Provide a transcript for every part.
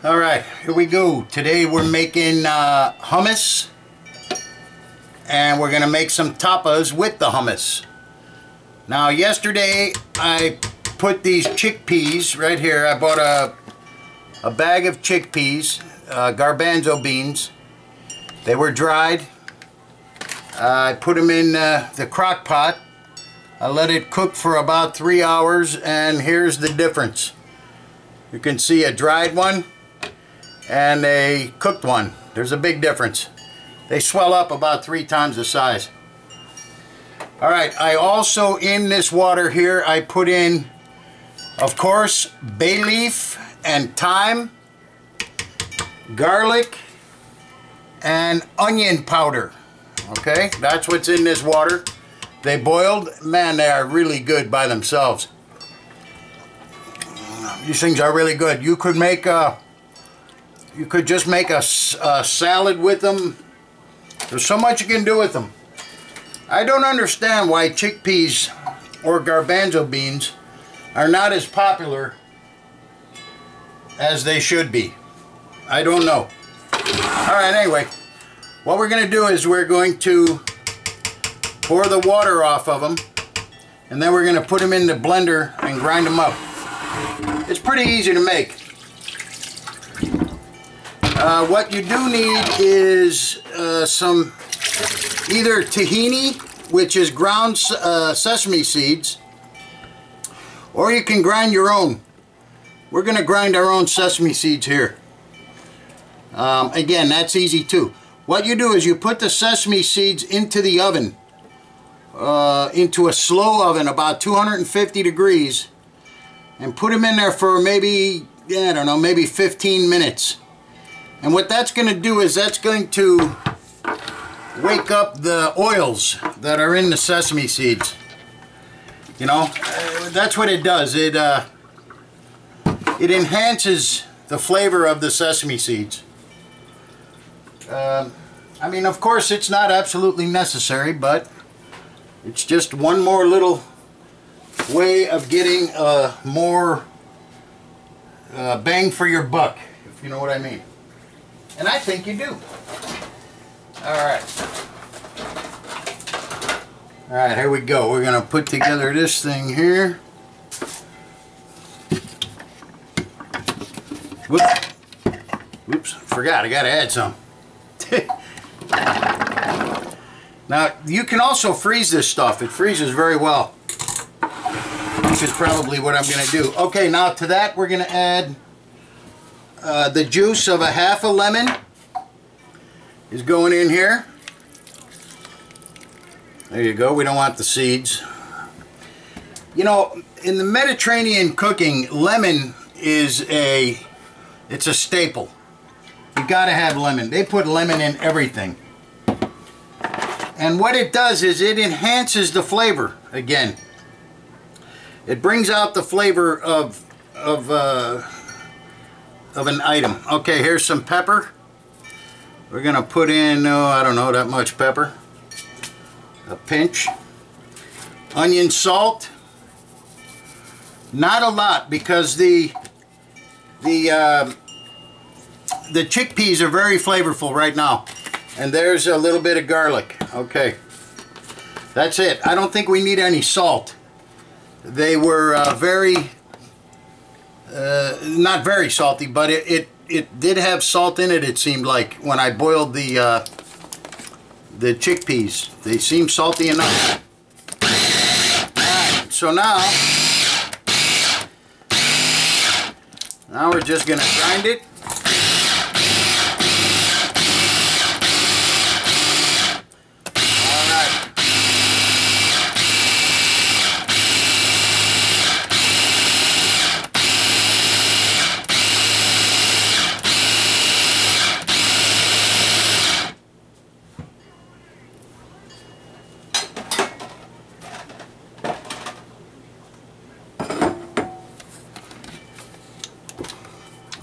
Alright, here we go. Today we're making hummus, and we're going to make some tapas with the hummus. Now yesterday I put these chickpeas right here. I bought a bag of chickpeas, garbanzo beans. They were dried. I put them in the crock pot. I let it cook for about 3 hours, and here's the difference. You can see a dried one and a cooked one. There's a big difference. They swell up about 3 times the size. Alright, I also, in this water here, I put in, of course, bay leaf and thyme, garlic, and onion powder. Okay, that's what's in this water. They boiled. Man, they are really good by themselves. These things are really good. You could make a, you could just make a salad with them. There's so much you can do with them. I don't understand why chickpeas or garbanzo beans are not as popular as they should be. I don't know. Alright, anyway, what we're going to do is we're going to pour the water off of them, and then we're going to put them in the blender and grind them up. It's pretty easy to make. What you do need is some either tahini, which is ground sesame seeds, or you can grind your own. We're going to grind our own sesame seeds here. Again, that's easy too. What you do is you put the sesame seeds into the oven, into a slow oven, about 250 degrees, and put them in there for maybe, I don't know, maybe 15 minutes. And what that's going to do is that's going to wake up the oils that are in the sesame seeds. You know, that's what it does. It enhances the flavor of the sesame seeds. I mean, of course, it's not absolutely necessary, but it's just one more little way of getting more bang for your buck, if you know what I mean. And I think you do. Alright. Alright, here we go. We're going to put together this thing here. Whoops. Oops, forgot. I got to add some. Now, you can also freeze this stuff. It freezes very well. Which is probably what I'm going to do. Okay, now to that we're going to add the juice of a half a lemon is going in here. There you go. We don't want the seeds. You know, in the Mediterranean cooking, lemon is it's a staple. You gotta have lemon. They put lemon in everything. And what it does is it enhances the flavor again. It brings out the flavor of an item. Okay, here's some pepper. We're gonna put in, I don't know, that much pepper. A pinch. Onion salt. Not a lot, because the chickpeas are very flavorful right now. And there's a little bit of garlic. Okay. That's it. I don't think we need any salt. They were not very salty, but it did have salt in it, it seemed like, when I boiled the chickpeas. They seem salty enough. Alright, so now we're just going to grind it.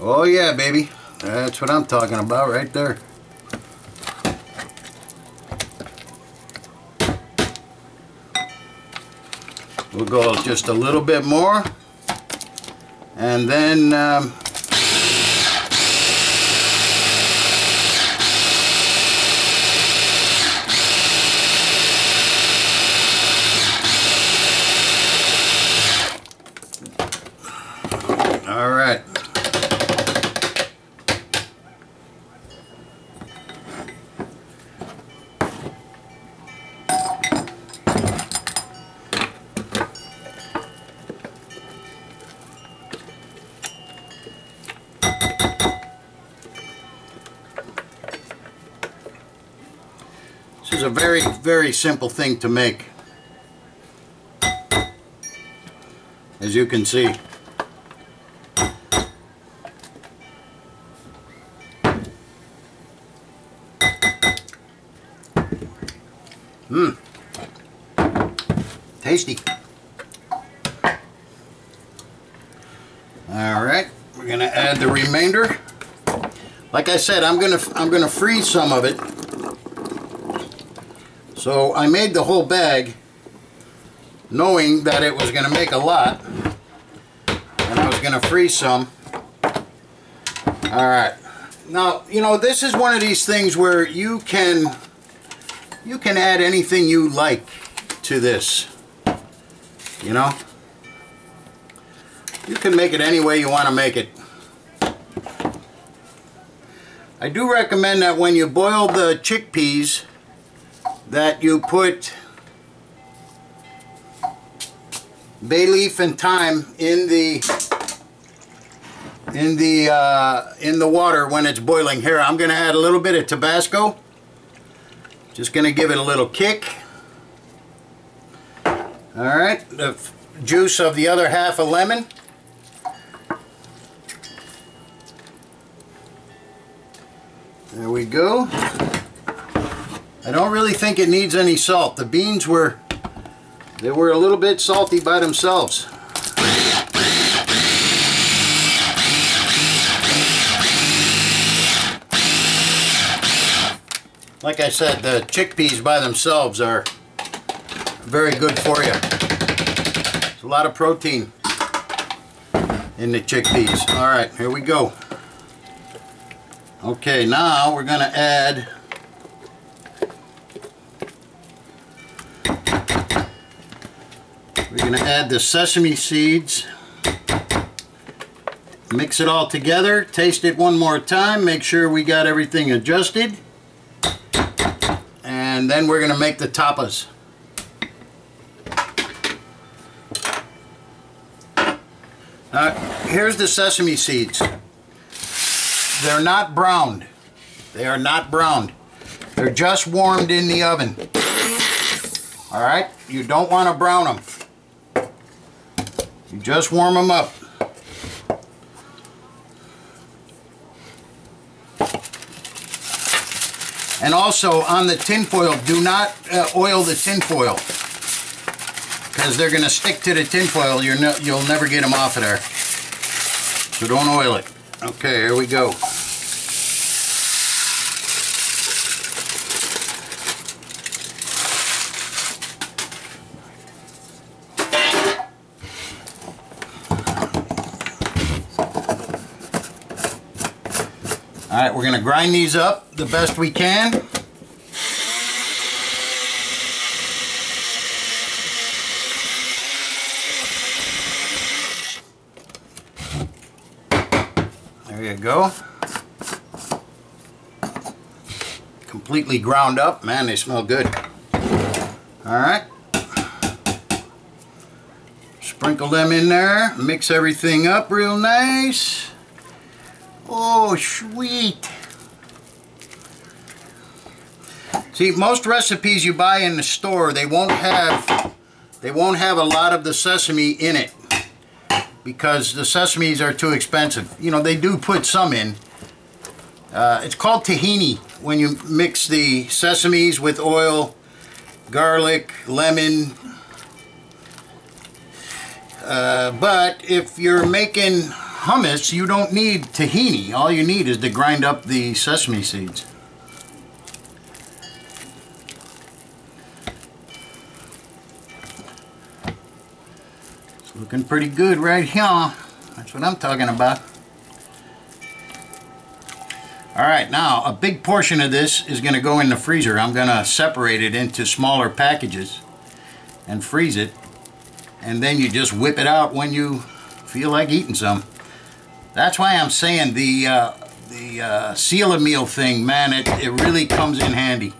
Oh yeah, baby. That's what I'm talking about right there. We'll go just a little bit more. And then All right. This is a very, very simple thing to make, as you can see. Tasty. All right, we're gonna add the remainder. Like I said, I'm gonna freeze some of it. So I made the whole bag knowing that it was gonna make a lot, and I was gonna freeze some. All right. Now, you know, this is one of these things where you can add anything you like to this. You know, you can make it any way you want to make it. I do recommend that when you boil the chickpeas that you put bay leaf and thyme in the water when it's boiling. Here, I'm going to add a little bit of Tabasco. Just going to give it a little kick. Alright, the juice of the other half a lemon. There we go. I don't really think it needs any salt. The beans were a little bit salty by themselves. Like I said, the chickpeas by themselves are very good for you. There's a lot of protein in the chickpeas. Alright, here we go. Okay, now we're going to add the sesame seeds. Mix it all together, taste it one more time, make sure we got everything adjusted. And then we're going to make the tapas. Here's the sesame seeds. They're not browned. They are not browned. They're just warmed in the oven. Alright? You don't want to brown them. You just warm them up. And also on the tin foil, do not oil the tin foil, because they're going to stick to the tin foil. You'll never get them off of there. So don't oil it. Okay, here we go. Alright, we're going to grind these up the best we can. There you go. Completely ground up. Man, they smell good. Alright. Sprinkle them in there. Mix everything up real nice. Oh, sweet. See, most recipes you buy in the store, they won't have a lot of the sesame in it because the sesames are too expensive. You know, they do put some in. It's called tahini when you mix the sesames with oil, garlic, lemon. But if you're making hummus, you don't need tahini. All you need is to grind up the sesame seeds. It's looking pretty good right here. That's what I'm talking about. Alright, now a big portion of this is going to go in the freezer. I'm going to separate it into smaller packages and freeze it. And then you just whip it out when you feel like eating some. That's why I'm saying the seal a meal thing, man, it really comes in handy.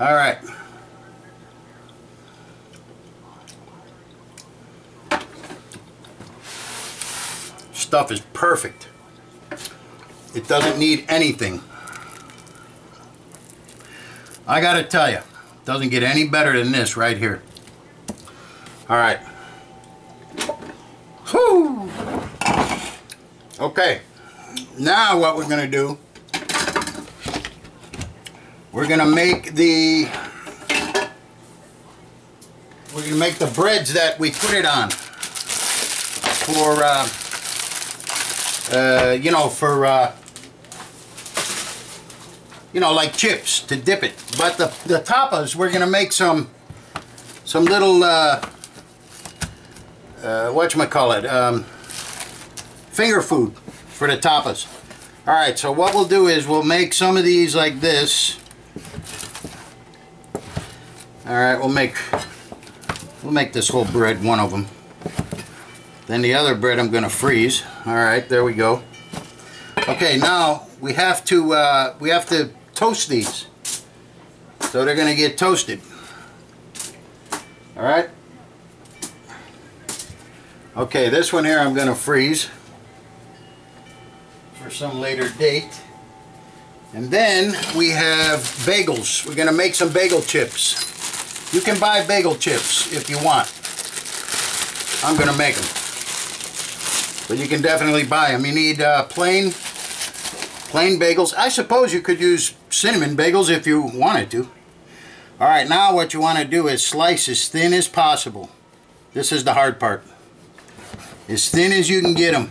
All right. Stuff is perfect. It doesn't need anything. I gotta tell you, it doesn't get any better than this right here. All right. Whew. Okay. Now what we're gonna do, we're gonna make the breads that we put it on for you know, for you know, like chips to dip it. But the tapas, we're gonna make some little whatchamacallit, finger food for the tapas. All right, so what we'll do is we'll make some of these like this. All right, we'll make this whole bread, one of them. Then the other bread I'm gonna freeze. All right, there we go. Okay, now we have to toast these, so they're gonna get toasted. All right. Okay, this one here I'm gonna freeze for some later date. And then we have bagels. We're gonna make some bagel chips. You can buy bagel chips if you want. I'm gonna make them. But you can definitely buy them. You need plain bagels. I suppose you could use cinnamon bagels if you wanted to. Alright, now what you want to do is slice as thin as possible. This is the hard part. As thin as you can get them.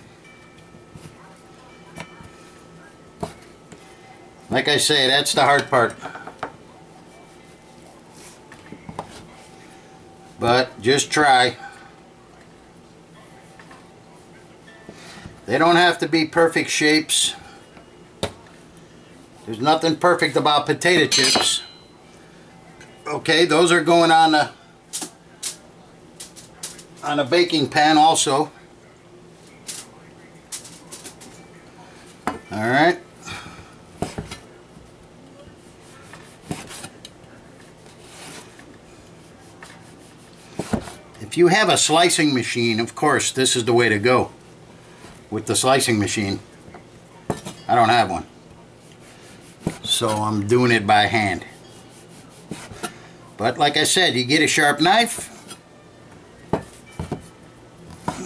Like I say, that's the hard part. But just try. They don't have to be perfect shapes. There's nothing perfect about potato chips. Okay, those are going on a baking pan also. All right. If you have a slicing machine, of course, this is the way to go with the slicing machine. I don't have one, so I'm doing it by hand. But like I said, you get a sharp knife.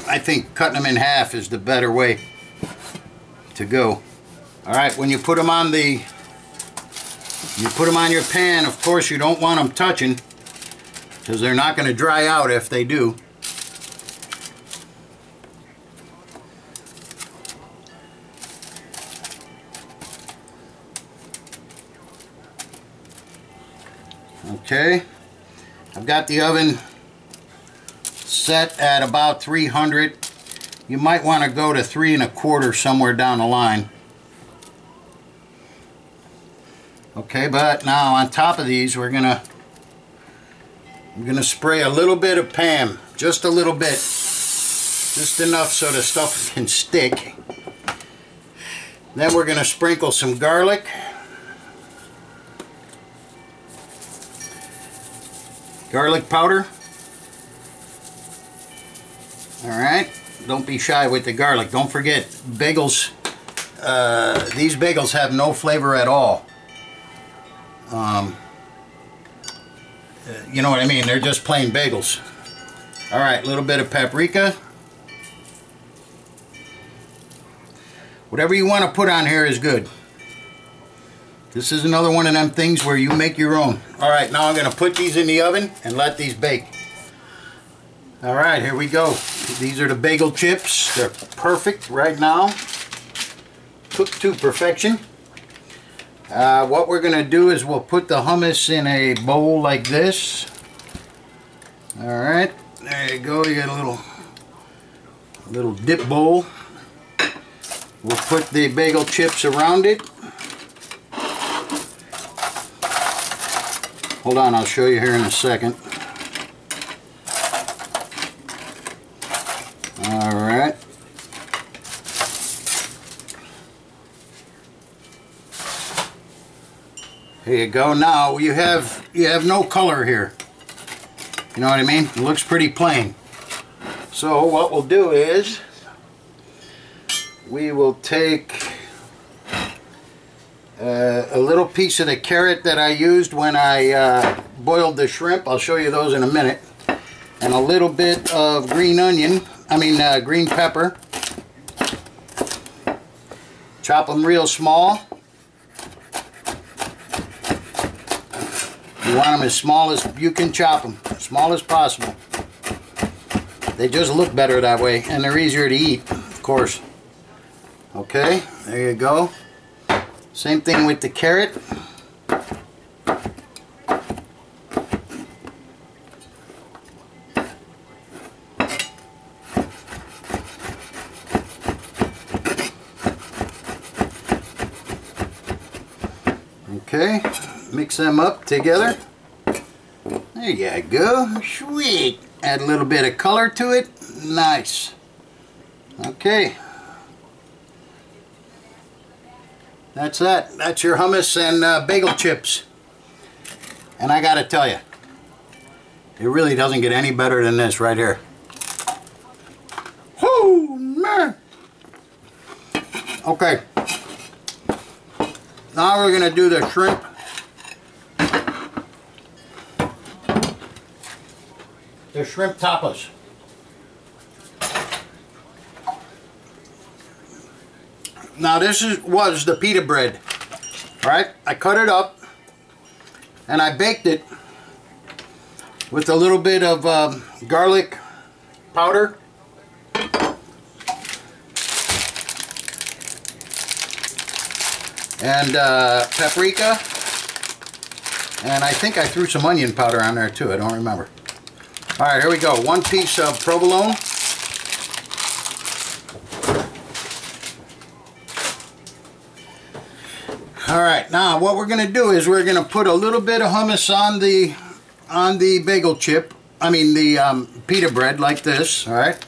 I think cutting them in half is the better way to go. All right, when you put them on your pan, of course you don't want them touching, because they're not going to dry out if they do. Okay, I've got the oven set at about 300. You might want to go to 3 1/4 somewhere down the line. Okay, but now on top of these I'm gonna spray a little bit of Pam, just a little bit, just enough so the stuff can stick. Then we're gonna sprinkle some garlic. Garlic powder. Alright, don't be shy with the garlic. Don't forget, bagels, these bagels have no flavor at all. You know what I mean, they're just plain bagels. Alright, a little bit of paprika. Whatever you want to put on here is good. This is another one of them things where you make your own. Alright, now I'm going to put these in the oven and let these bake. Alright, here we go. These are the bagel chips. They're perfect right now. Cooked to perfection. What we're going to do is we'll put the hummus in a bowl like this. Alright, there you go. You got a little dip bowl. We'll put the bagel chips around it. Hold on, I'll show you here in a second. Alright. Here you go. Now you have no color here. You know what I mean? It looks pretty plain. So what we'll do is we will take a little piece of the carrot that I used when I boiled the shrimp. I'll show you those in a minute. And a little bit of green onion, green pepper. Chop them real small. You want them as small as you can chop them, as small as possible. They just look better that way, and they're easier to eat, of course. Okay, there you go. Same thing with the carrot. Okay, mix them up together. There you go. Sweet. Add a little bit of color to it. Nice. Okay. That's that. That's your hummus and bagel chips. And I gotta tell you, it really doesn't get any better than this right here. Oh man. Okay. Now we're gonna do the shrimp. The shrimp tapas. Now this was the pita bread, right? I cut it up and I baked it with a little bit of garlic powder and paprika, and I think I threw some onion powder on there too. I don't remember. All right, here we go. 1 piece of provolone. All right, now what we're going to do is we're going to put a little bit of hummus on the bagel chip. The pita bread like this. All right.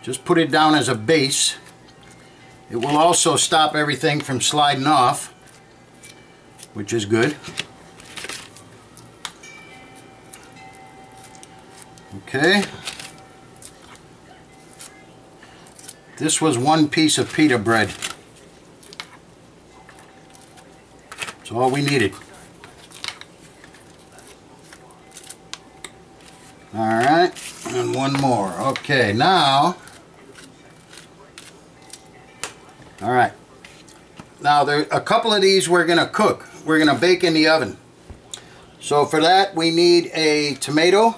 Just put it down as a base. It will also stop everything from sliding off, which is good. Okay. This was 1 piece of pita bread. That's all we needed. Alright, and 1 more. Okay, now, alright. Now, there a couple of these we're going to cook. We're going to bake in the oven. So for that, we need a tomato.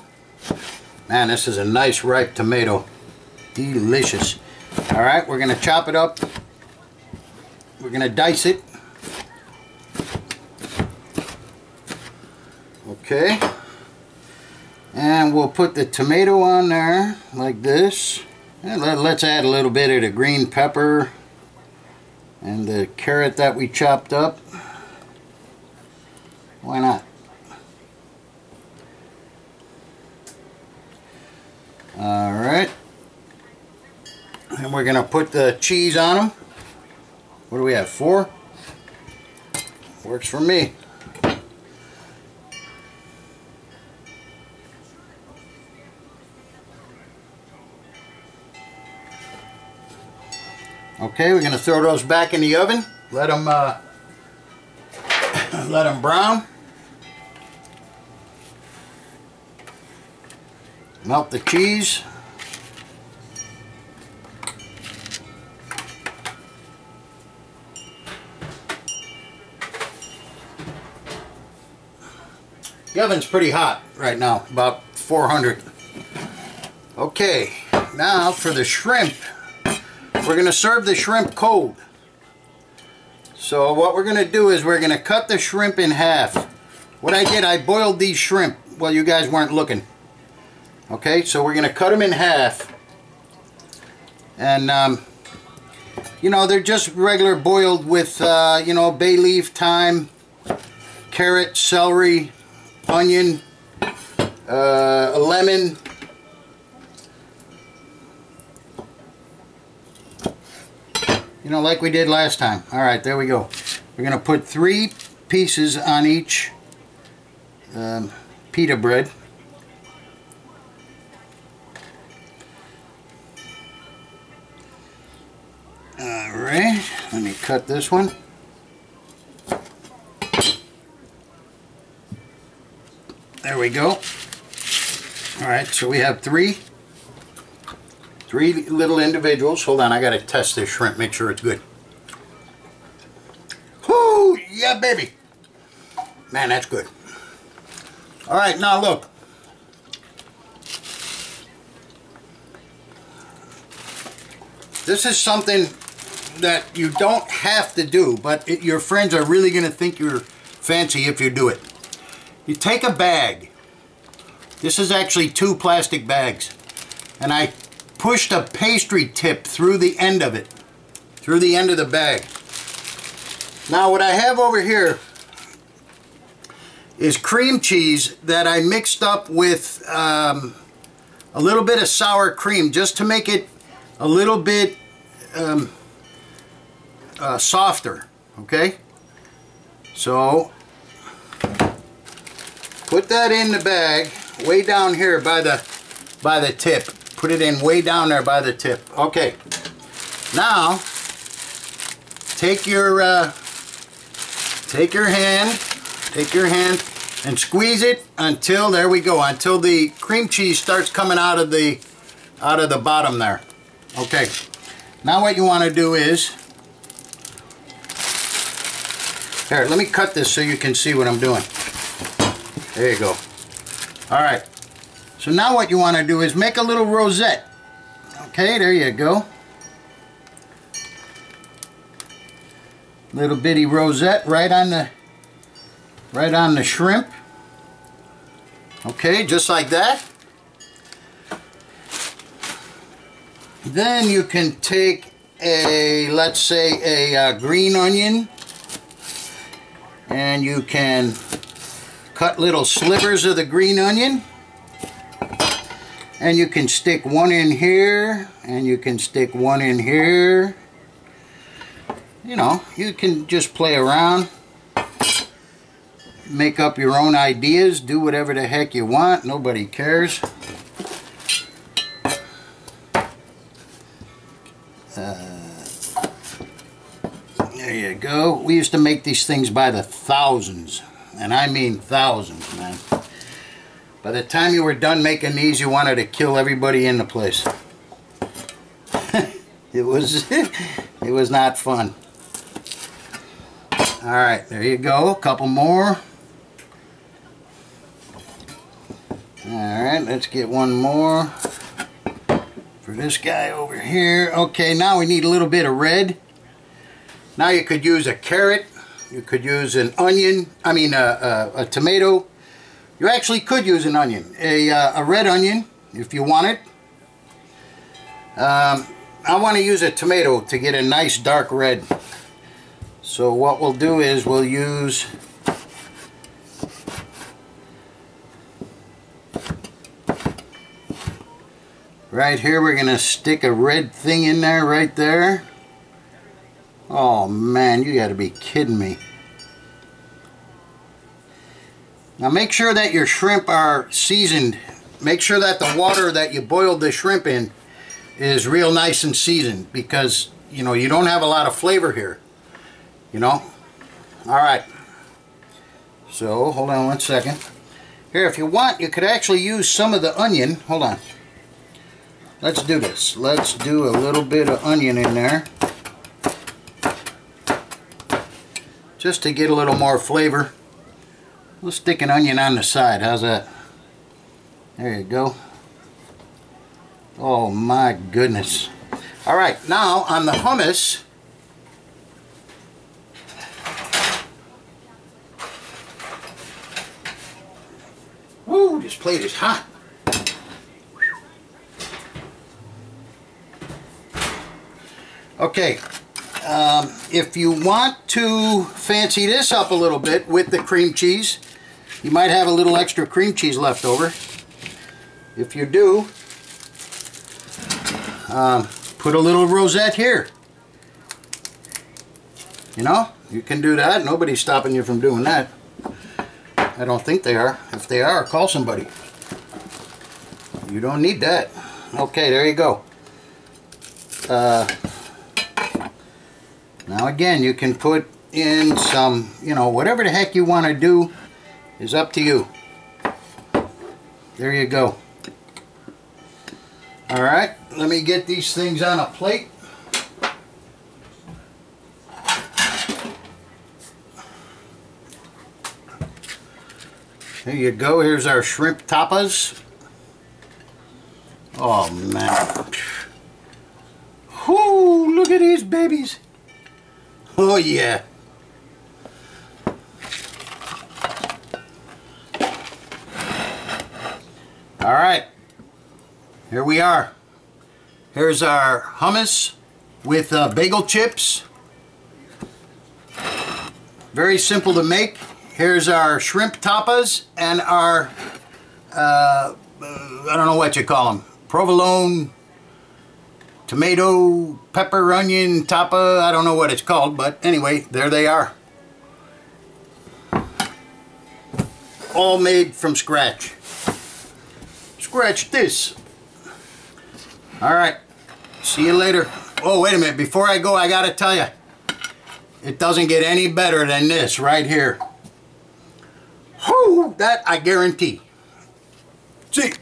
Man, this is a nice ripe tomato. Delicious. Alright, we're going to chop it up. We're going to dice it. Okay. And we'll put the tomato on there like this. And let's add a little bit of the green pepper and the carrot that we chopped up. Why not? Alright. And we're going to put the cheese on them. What do we have? 4? Works for me. Okay, we're going to throw those back in the oven. Let them brown. Melt the cheese. The oven's pretty hot right now, about 400. Okay, now for the shrimp. We're going to serve the shrimp cold. So what we're going to do is we're going to cut the shrimp in half. What I did, I boiled these shrimp while you guys weren't looking. Okay, so we're going to cut them in half. And, you know, they're just regular boiled with, you know, bay leaf, thyme, carrot, celery, onion, a lemon. You know, like we did last time. Alright, there we go. We're going to put 3 pieces on each pita bread. Alright, let me cut this one. There we go. Alright, so we have three little individuals. Hold on, I gotta test this shrimp, make sure it's good. Whoo! Yeah, baby! Man, that's good. Alright, now look. This is something that you don't have to do, but your friends are really going to think you're fancy if you do it. You take a bag. This is actually 2 plastic bags. And I pushed a pastry tip through the end of it. Through the end of the bag. Now what I have over here is cream cheese that I mixed up with a little bit of sour cream just to make it a little bit softer, okay? So put that in the bag way down here by the tip. Put it in way down there by the tip. Okay. Now take your hand and squeeze it until, there we go, until the cream cheese starts coming out of the bottom there. Okay. Now what you want to do is, here, let me cut this so you can see what I'm doing. There you go. Alright. So now what you want to do is make a little rosette. Okay, there you go. Little bitty rosette right on the shrimp. Okay, just like that. Then you can take a, let's say a green onion, and you can cut little slivers of the green onion, and you can stick one in here, and you can stick one in here. You know, you can just play around, make up your own ideas, do whatever the heck you want, nobody cares. There you go. We used to make these things by the thousands, and I mean thousands, man. By the time you were done making these, you wanted to kill everybody in the place. It was not fun. All right, there you go. A couple more. All right, let's get one more for this guy over here. Okay, now we need a little bit of red. Now you could use a carrot. You could use an onion. I mean a tomato. You actually could use an onion, a red onion if you want it. I want to use a tomato to get a nice dark red. So what we'll do is we'll use right here, we're going to stick a red thing in there right there. Oh man, you got to be kidding me. Now make sure that your shrimp are seasoned. Make sure that the water that you boiled the shrimp in is real nice and seasoned, because you know you don't have a lot of flavor here. You know? Alright. So, hold on one second. Here, if you want, you could actually use some of the onion. Hold on. Let's do this. Let's do a little bit of onion in there. Just to get a little more flavor. We'll stick an onion on the side. How's that? There you go. Oh my goodness. Alright, now on the hummus, woo, this plate is hot. Okay, if you want to fancy this up a little bit with the cream cheese, you might have a little extra cream cheese left over. If you do, put a little rosette here. You know, You can do that. Nobody's stopping you from doing that. I don't think they are. If they are, call somebody. You don't need that. Okay, there you go. Now again, you can put in some, you know, whatever the heck you want to do is up to you. There you go. Alright, let me get these things on a plate. There you go. Here's our shrimp tapas. Oh man. Whoo, look at these babies. Oh yeah. Alright. Here we are. Here's our hummus with bagel chips. Very simple to make. Here's our shrimp tapas and our, I don't know what you call them, provolone, tomato, pepper, onion, tapa, I don't know what it's called, but anyway, there they are. All made from scratch. Scratch this. Alright, see you later. Oh, wait a minute, before I go, I gotta tell you, it doesn't get any better than this right here. Whoo, that I guarantee. See.